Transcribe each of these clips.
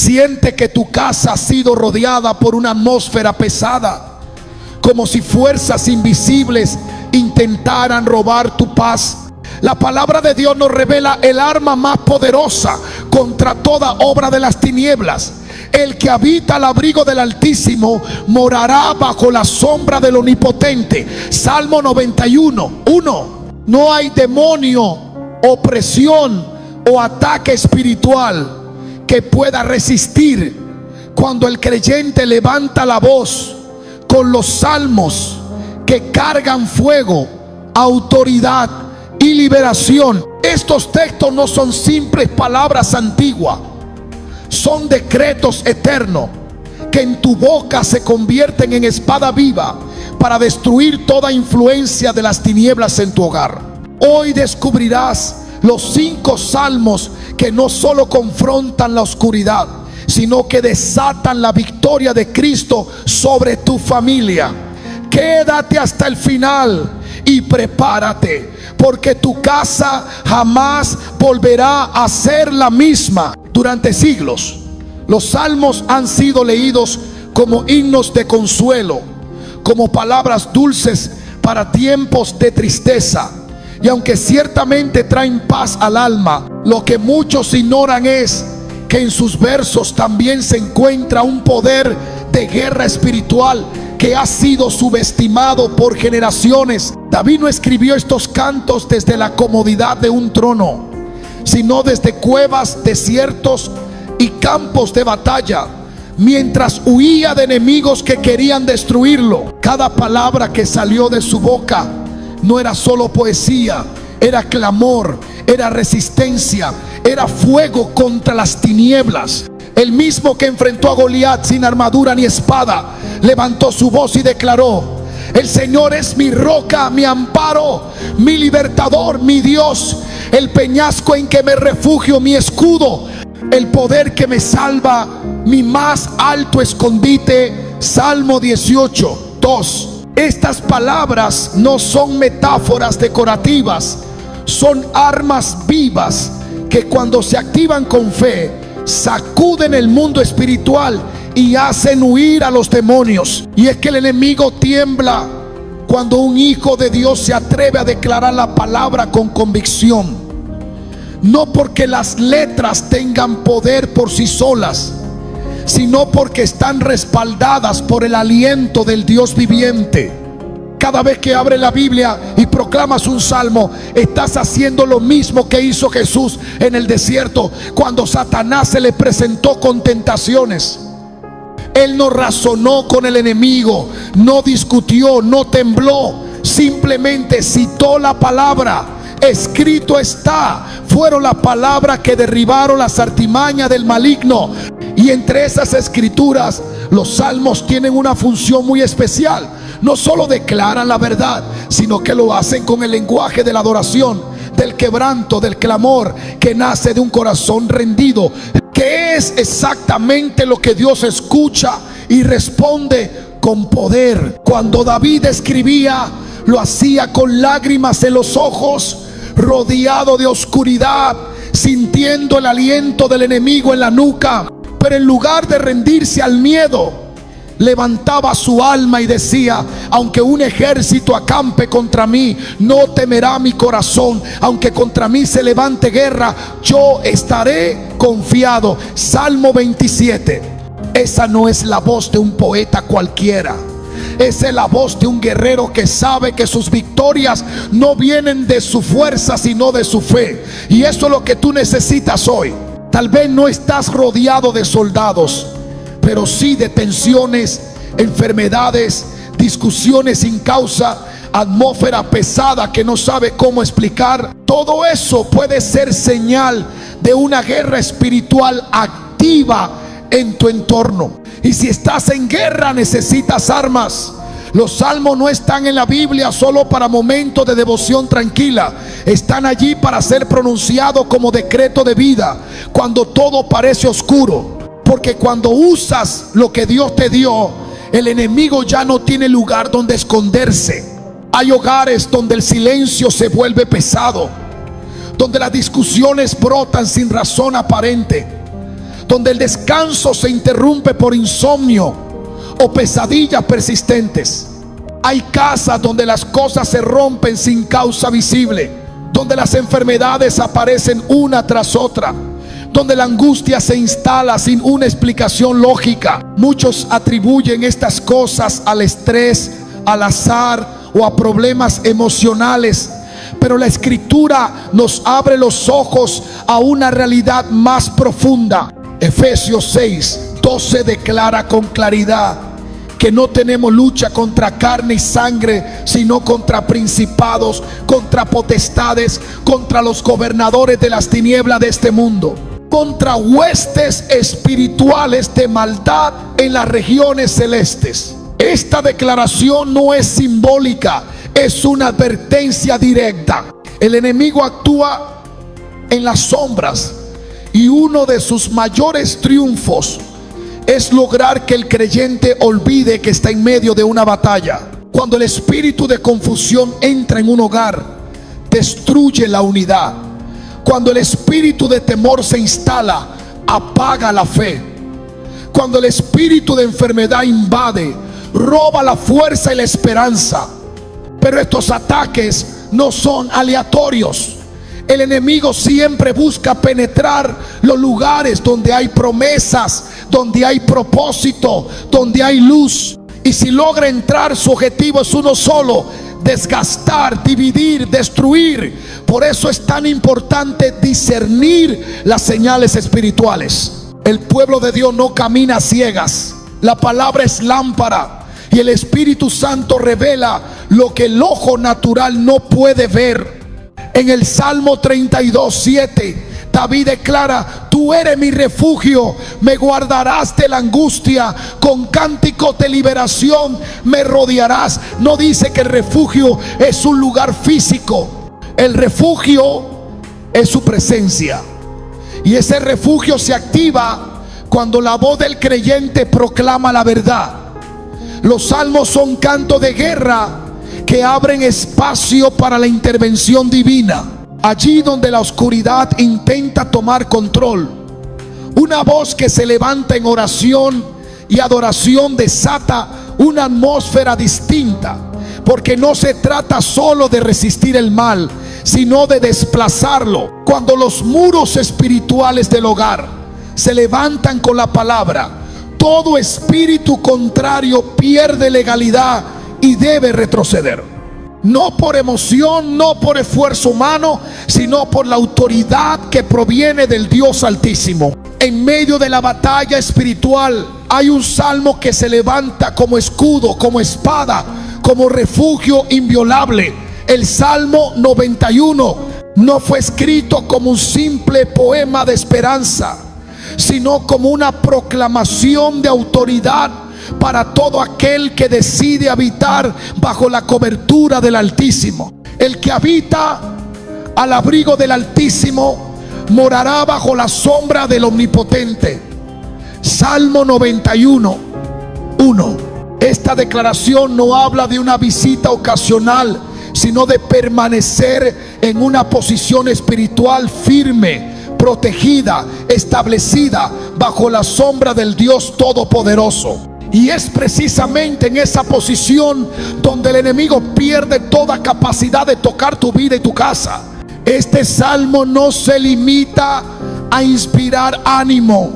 Siente que tu casa ha sido rodeada por una atmósfera pesada, como si fuerzas invisibles intentaran robar tu paz. La palabra de Dios nos revela el arma más poderosa contra toda obra de las tinieblas. El que habita al abrigo del Altísimo morará bajo la sombra del Omnipotente. Salmo 91:1. No hay demonio, opresión o ataque espiritual que pueda resistir cuando el creyente levanta la voz con los salmos que cargan fuego, autoridad y liberación. Estos textos no son simples palabras antiguas, son decretos eternos que en tu boca se convierten en espada viva para destruir toda influencia de las tinieblas en tu hogar. Hoy descubrirás los 5 salmos que no solo confrontan la oscuridad, sino que desatan la victoria de Cristo sobre tu familia. Quédate hasta el final y prepárate, porque tu casa jamás volverá a ser la misma. Durante siglos, los salmos han sido leídos como himnos de consuelo, como palabras dulces para tiempos de tristeza. Y aunque ciertamente traen paz al alma, lo que muchos ignoran es que en sus versos también se encuentra un poder de guerra espiritual que ha sido subestimado por generaciones. David no escribió estos cantos desde la comodidad de un trono, sino desde cuevas, desiertos y campos de batalla, mientras huía de enemigos que querían destruirlo. Cada palabra que salió de su boca no era solo poesía, era clamor, era resistencia, era fuego contra las tinieblas. El mismo que enfrentó a Goliat sin armadura ni espada, levantó su voz y declaró: el Señor es mi roca, mi amparo, mi libertador, mi Dios, el peñasco en que me refugio, mi escudo, el poder que me salva, mi más alto escondite. Salmo 18:2. Estas palabras no son metáforas decorativas, son armas vivas que cuando se activan con fe, sacuden el mundo espiritual y hacen huir a los demonios. Y es que el enemigo tiembla cuando un hijo de Dios se atreve a declarar la palabra con convicción, no porque las letras tengan poder por sí solas, sino porque están respaldadas por el aliento del Dios viviente. Cada vez que abres la Biblia y proclamas un salmo, estás haciendo lo mismo que hizo Jesús en el desierto cuando Satanás se le presentó con tentaciones. Él no razonó con el enemigo, no discutió, no tembló, simplemente citó la palabra. Escrito está. Fueron las palabras que derribaron las artimañas del maligno. Y entre esas escrituras, los salmos tienen una función muy especial. No solo declaran la verdad, sino que lo hacen con el lenguaje de la adoración, del quebranto, del clamor que nace de un corazón rendido, que es exactamente lo que Dios escucha y responde con poder. Cuando David escribía, lo hacía con lágrimas en los ojos, rodeado de oscuridad, sintiendo el aliento del enemigo en la nuca. Pero en lugar de rendirse al miedo, levantaba su alma y decía: aunque un ejército acampe contra mí, no temerá mi corazón. Aunque contra mí se levante guerra, yo estaré confiado. Salmo 27. Esa no es la voz de un poeta cualquiera. Esa es la voz de un guerrero que sabe que sus victorias no vienen de su fuerza, sino de su fe. Y eso es lo que tú necesitas hoy. Tal vez no estás rodeado de soldados, pero sí de tensiones, enfermedades, discusiones sin causa, atmósfera pesada que no sabe cómo explicar. Todo eso puede ser señal de una guerra espiritual activa en tu entorno. Y si estás en guerra, necesitas armas. Los salmos no están en la Biblia solo para momentos de devoción tranquila. Están allí para ser pronunciados como decreto de vida cuando todo parece oscuro. Porque cuando usas lo que Dios te dio, el enemigo ya no tiene lugar donde esconderse. Hay hogares donde el silencio se vuelve pesado, donde las discusiones brotan sin razón aparente, donde el descanso se interrumpe por insomnio o pesadillas persistentes. Hay casas donde las cosas se rompen sin causa visible, donde las enfermedades aparecen una tras otra, donde la angustia se instala sin una explicación lógica. Muchos atribuyen estas cosas al estrés, al azar o a problemas emocionales, pero la Escritura nos abre los ojos a una realidad más profunda. Efesios 6:12 declara con claridad que no tenemos lucha contra carne y sangre, sino contra principados, contra potestades, contra los gobernadores de las tinieblas de este mundo, contra huestes espirituales de maldad en las regiones celestes. Esta declaración no es simbólica, es una advertencia directa. El enemigo actúa en las sombras y uno de sus mayores triunfos es lograr que el creyente olvide que está en medio de una batalla. Cuando el espíritu de confusión entra en un hogar, destruye la unidad. Cuando el espíritu de temor se instala, apaga la fe. Cuando el espíritu de enfermedad invade, roba la fuerza y la esperanza. Pero estos ataques no son aleatorios. El enemigo siempre busca penetrar los lugares donde hay promesas, donde hay propósito, donde hay luz. Y si logra entrar, su objetivo es uno solo: desgastar, dividir, destruir. Por eso es tan importante discernir las señales espirituales. El pueblo de Dios no camina a ciegas. La palabra es lámpara y el Espíritu Santo revela lo que el ojo natural no puede ver. En el Salmo 32:7 David declara: tú eres mi refugio, me guardarás de la angustia, con cánticos de liberación me rodearás. No dice que el refugio es un lugar físico. El refugio es su presencia, y ese refugio se activa cuando la voz del creyente proclama la verdad. Los salmos son cantos de guerra que abren espacio para la intervención divina. Allí donde la oscuridad intenta tomar control, una voz que se levanta en oración y adoración desata una atmósfera distinta, porque no se trata solo de resistir el mal, sino de desplazarlo. Cuando los muros espirituales del hogar se levantan con la palabra, todo espíritu contrario pierde legalidad y debe retroceder. No por emoción, no por esfuerzo humano, sino por la autoridad que proviene del Dios Altísimo. En medio de la batalla espiritual hay un salmo que se levanta como escudo, como espada, como refugio inviolable. El Salmo 91 no fue escrito como un simple poema de esperanza, sino como una proclamación de autoridad para todo aquel que decide habitar bajo la cobertura del Altísimo. El que habita al abrigo del Altísimo morará bajo la sombra del Omnipotente. Salmo 91:1. Esta declaración no habla de una visita ocasional, sino de permanecer en una posición espiritual firme, protegida, establecida bajo la sombra del Dios Todopoderoso. Y es precisamente en esa posición donde el enemigo pierde toda capacidad de tocar tu vida y tu casa. Este salmo no se limita a inspirar ánimo,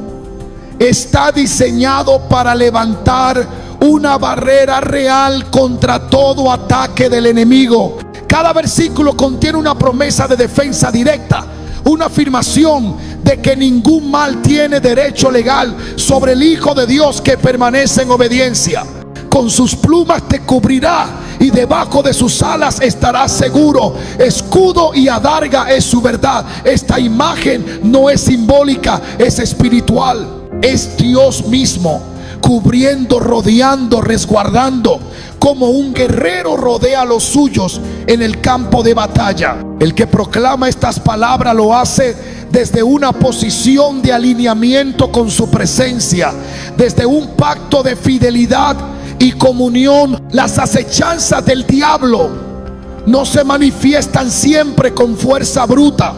está diseñado para levantar una barrera real contra todo ataque del enemigo. Cada versículo contiene una promesa de defensa directa, una afirmación de que ningún mal tiene derecho legal sobre el Hijo de Dios que permanece en obediencia. Con sus plumas te cubrirá y debajo de sus alas estarás seguro. Escudo y adarga es su verdad. Esta imagen no es simbólica, es espiritual. Es Dios mismo cubriendo, rodeando, resguardando, como un guerrero rodea a los suyos en el campo de batalla. El que proclama estas palabras lo hace desde una posición de alineamiento con su presencia, desde un pacto de fidelidad y comunión. Las acechanzas del diablo no se manifiestan siempre con fuerza bruta.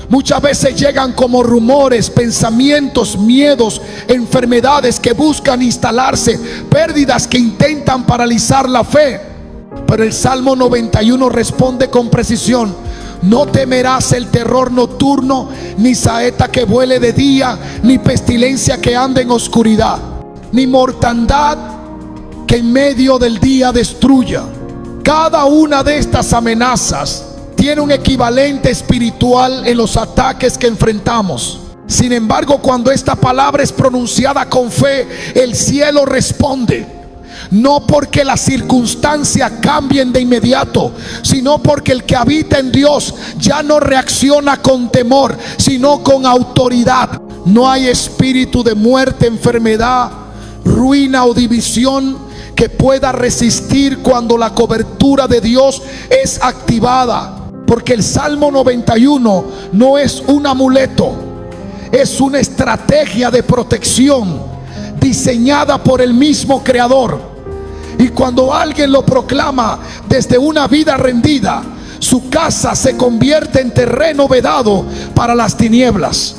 Muchas veces llegan como rumores, pensamientos, miedos, enfermedades que buscan instalarse, pérdidas que intentan paralizar la fe. Pero el Salmo 91 responde con precisión: no temerás el terror nocturno, ni saeta que vuele de día, ni pestilencia que ande en oscuridad, ni mortandad que en medio del día destruya. Cada una de estas amenazas tiene un equivalente espiritual en los ataques que enfrentamos. Sin embargo, cuando esta palabra es pronunciada con fe, el cielo responde. No porque las circunstancias cambien de inmediato, sino porque el que habita en Dios ya no reacciona con temor, sino con autoridad. No hay espíritu de muerte, enfermedad, ruina o división que pueda resistir cuando la cobertura de Dios es activada. Porque el Salmo 91 no es un amuleto, es una estrategia de protección diseñada por el mismo Creador. Y cuando alguien lo proclama desde una vida rendida, su casa se convierte en terreno vedado para las tinieblas.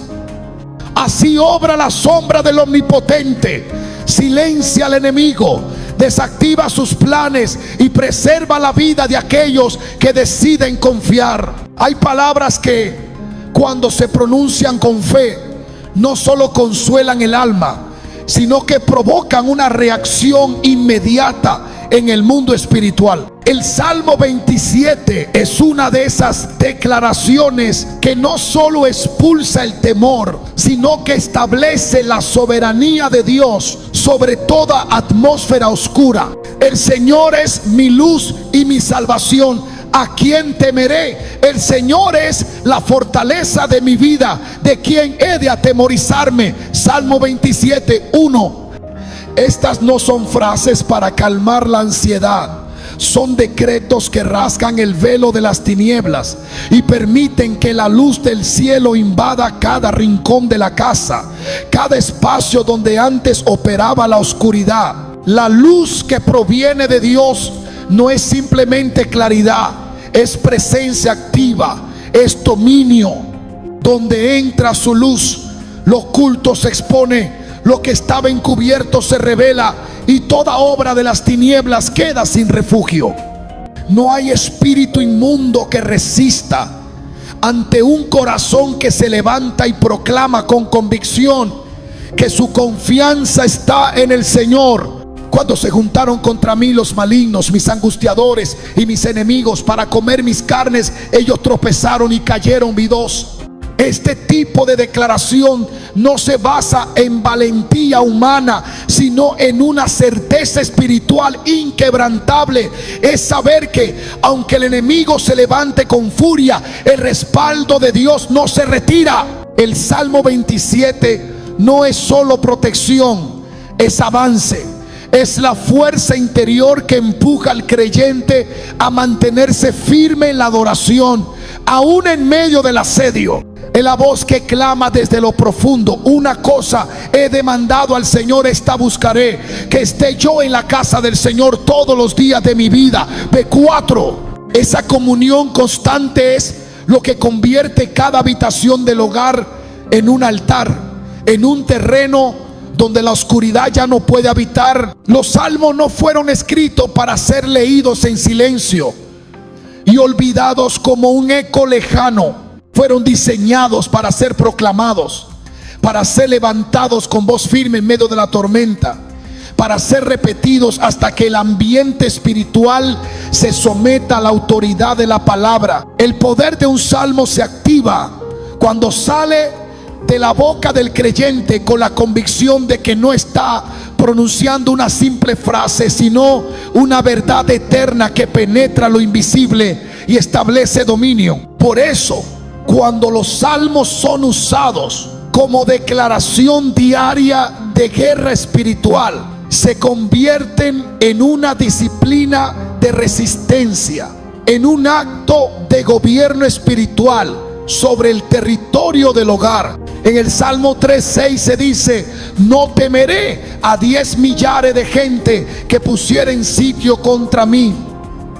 Así obra la sombra del Omnipotente: silencia al enemigo, desactiva sus planes y preserva la vida de aquellos que deciden confiar. Hay palabras que, cuando se pronuncian con fe, no solo consuelan el alma, sino que provocan una reacción inmediata en el mundo espiritual. El Salmo 27 es una de esas declaraciones que no solo expulsa el temor, sino que establece la soberanía de Dios sobre toda atmósfera oscura. El Señor es mi luz y mi salvación. ¿A quién temeré? El Señor es la fortaleza de mi vida. ¿De quién he de atemorizarme? Salmo 27, 1. Estas no son frases para calmar la ansiedad. Son decretos que rasgan el velo de las tinieblas y permiten que la luz del cielo invada cada rincón de la casa, cada espacio donde antes operaba la oscuridad. La luz que proviene de Dios no es simplemente claridad, es presencia activa, es dominio. Donde entra su luz, lo oculto se expone, lo que estaba encubierto se revela, y toda obra de las tinieblas queda sin refugio. No hay espíritu inmundo que resista ante un corazón que se levanta y proclama con convicción que su confianza está en el Señor. Cuando se juntaron contra mí los malignos, mis angustiadores y mis enemigos, para comer mis carnes, ellos tropezaron y cayeron vidos. Este tipo de declaración no se basa en valentía humana, sino en una certeza espiritual inquebrantable. Es saber que aunque el enemigo se levante con furia, el respaldo de Dios no se retira. El Salmo 27 no es solo protección, es avance. Es la fuerza interior que empuja al creyente a mantenerse firme en la adoración, aún en medio del asedio. Es la voz que clama desde lo profundo: una cosa he demandado al Señor, esta buscaré, que esté yo en la casa del Señor todos los días de mi vida. B4. Esa comunión constante es lo que convierte cada habitación del hogar en un altar, en un terreno donde la oscuridad ya no puede habitar. Los salmos no fueron escritos para ser leídos en silencio y olvidados como un eco lejano. Fueron diseñados para ser proclamados, para ser levantados con voz firme en medio de la tormenta, para ser repetidos hasta que el ambiente espiritual se someta a la autoridad de la palabra. El poder de un salmo se activa cuando sale de la boca del creyente con la convicción de que no está pronunciando una simple frase, sino una verdad eterna que penetra lo invisible y establece dominio. Por eso, cuando los salmos son usados como declaración diaria de guerra espiritual, se convierten en una disciplina de resistencia, en un acto de gobierno espiritual sobre el territorio del hogar. En el Salmo 3:6 se dice: no temeré a 10 millares de gente que pusieren sitio contra mí.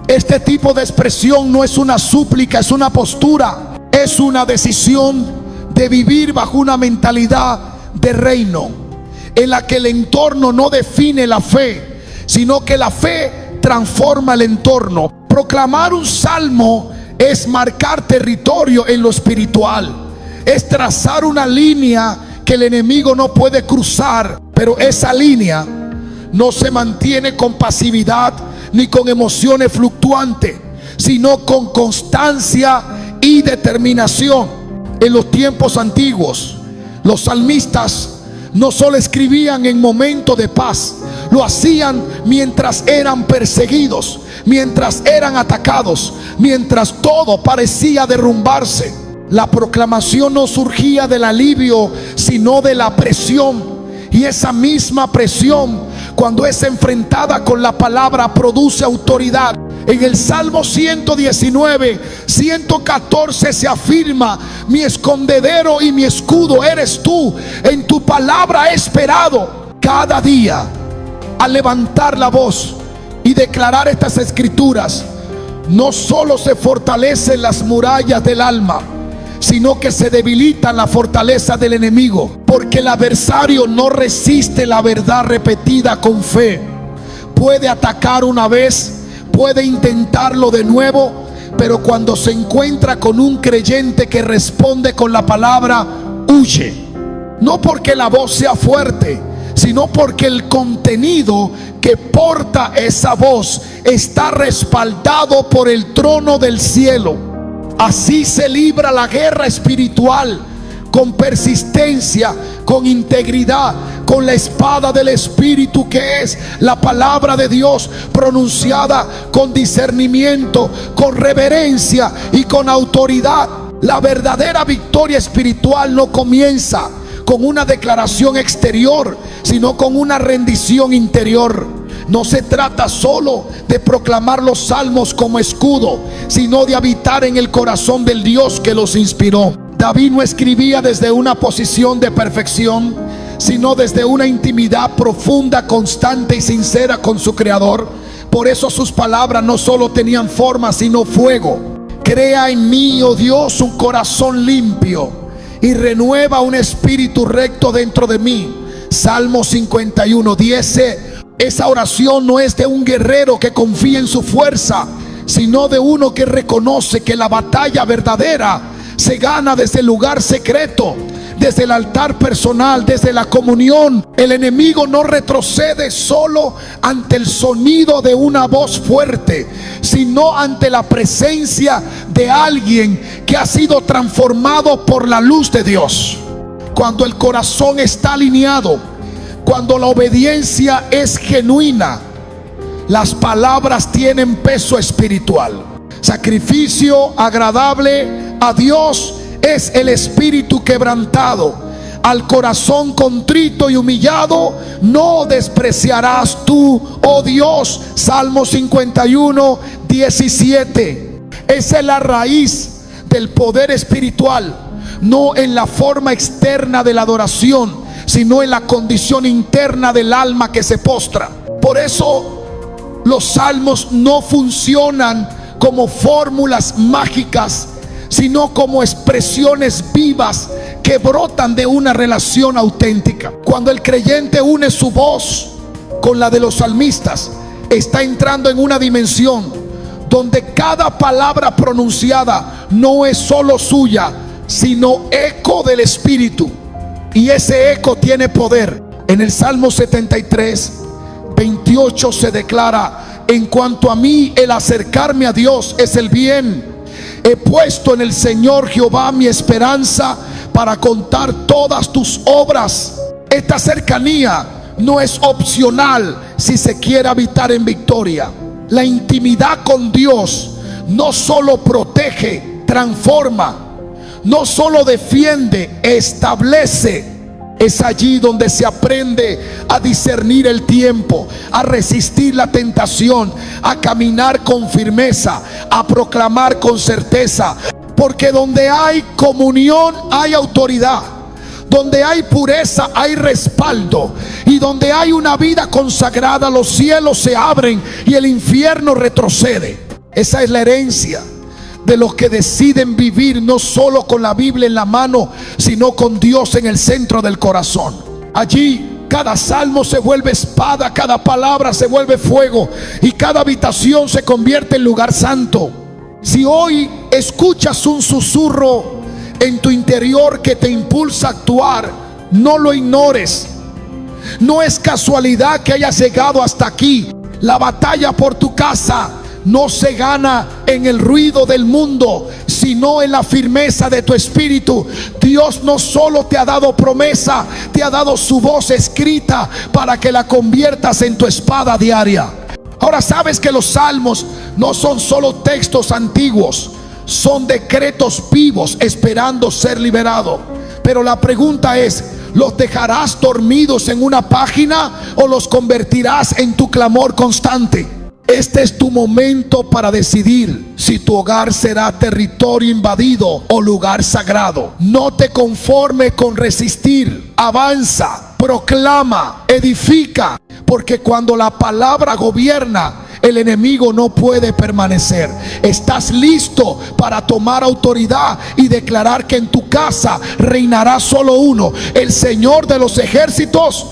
Este tipo de expresión no es una súplica, es una postura. es una decisión de vivir bajo una mentalidad de reino, en la que el entorno no define la fe, sino que la fe transforma el entorno. Proclamar un salmo es marcar territorio en lo espiritual, es trazar una línea que el enemigo no puede cruzar, pero esa línea no se mantiene con pasividad ni con emociones fluctuantes, sino con constancia y determinación. En los tiempos antiguos, los salmistas no solo escribían en momentos de paz, lo hacían mientras eran perseguidos, mientras eran atacados, mientras todo parecía derrumbarse. La proclamación no surgía del alivio, sino de la presión. Y esa misma presión, cuando es enfrentada con la palabra, produce autoridad. En el Salmo 119, 114 se afirma: mi escondedero y mi escudo eres tú, en tu palabra he esperado. Cada día, al levantar la voz y declarar estas escrituras, no solo se fortalecen las murallas del alma, sino que se debilita la fortaleza del enemigo, porque el adversario no resiste la verdad repetida con fe. Puede atacar una vez, puede intentarlo de nuevo, pero cuando se encuentra con un creyente que responde con la palabra, huye. No porque la voz sea fuerte, sino porque el contenido que porta esa voz está respaldado por el trono del cielo. Así se libra la guerra espiritual, con persistencia, con integridad, con la espada del Espíritu, que es la palabra de Dios, pronunciada con discernimiento, con reverencia y con autoridad. La verdadera victoria espiritual no comienza con una declaración exterior, sino con una rendición interior. No se trata solo de proclamar los salmos como escudo, sino de habitar en el corazón del Dios que los inspiró. David no escribía desde una posición de perfección, sino desde una intimidad profunda, constante y sincera con su Creador. Por eso sus palabras no solo tenían forma, sino fuego. Crea en mí, oh Dios, un corazón limpio y renueva un espíritu recto dentro de mí. Salmo 51:10. Esa oración no es de un guerrero que confía en su fuerza, sino de uno que reconoce que la batalla verdadera se gana desde el lugar secreto, desde el altar personal, desde la comunión. El enemigo no retrocede solo ante el sonido de una voz fuerte, sino ante la presencia de alguien que ha sido transformado por la luz de Dios. Cuando el corazón está alineado, cuando la obediencia es genuina, las palabras tienen peso espiritual. Sacrificio agradable a Dios es el espíritu quebrantado. Al corazón contrito y humillado no despreciarás tú, oh Dios. Salmo 51:17. Esa es la raíz del poder espiritual, no en la forma externa de la adoración, sino en la condición interna del alma que se postra. Por eso los salmos no funcionan como fórmulas mágicas, sino como expresiones vivas que brotan de una relación auténtica. Cuando el creyente une su voz con la de los salmistas, está entrando en una dimensión donde cada palabra pronunciada no es solo suya, sino eco del Espíritu. Y ese eco tiene poder. En el Salmo 73:28 se declara: en cuanto a mí, el acercarme a Dios es el bien. He puesto en el Señor Jehová mi esperanza, para contar todas tus obras. Esta cercanía no es opcional si se quiere habitar en victoria. La intimidad con Dios no solo protege, transforma, no solo defiende, establece. Es allí donde se aprende a discernir el tiempo, a resistir la tentación, a caminar con firmeza, a proclamar con certeza. Porque donde hay comunión hay autoridad, donde hay pureza hay respaldo, y donde hay una vida consagrada los cielos se abren y el infierno retrocede. Esa es la herencia. de los que deciden vivir no solo con la Biblia en la mano, sino con Dios en el centro del corazón. Allí cada salmo se vuelve espada, cada palabra se vuelve fuego y cada habitación se convierte en lugar santo. Si hoy escuchas un susurro en tu interior que te impulsa a actuar, no lo ignores. No es casualidad que hayas llegado hasta aquí. La batalla por tu casa no se gana en el ruido del mundo, sino en la firmeza de tu espíritu. Dios no solo te ha dado promesa, te ha dado su voz escrita para que la conviertas en tu espada diaria. Ahora sabes que los salmos no son solo textos antiguos, son decretos vivos esperando ser liberados. Pero la pregunta es, ¿los dejarás dormidos en una página o los convertirás en tu clamor constante? Este es tu momento para decidir si tu hogar será territorio invadido o lugar sagrado. No te conformes con resistir, avanza, proclama, edifica, porque cuando la palabra gobierna, el enemigo no puede permanecer. Estás listo para tomar autoridad y declarar que en tu casa reinará solo uno, el Señor de los ejércitos.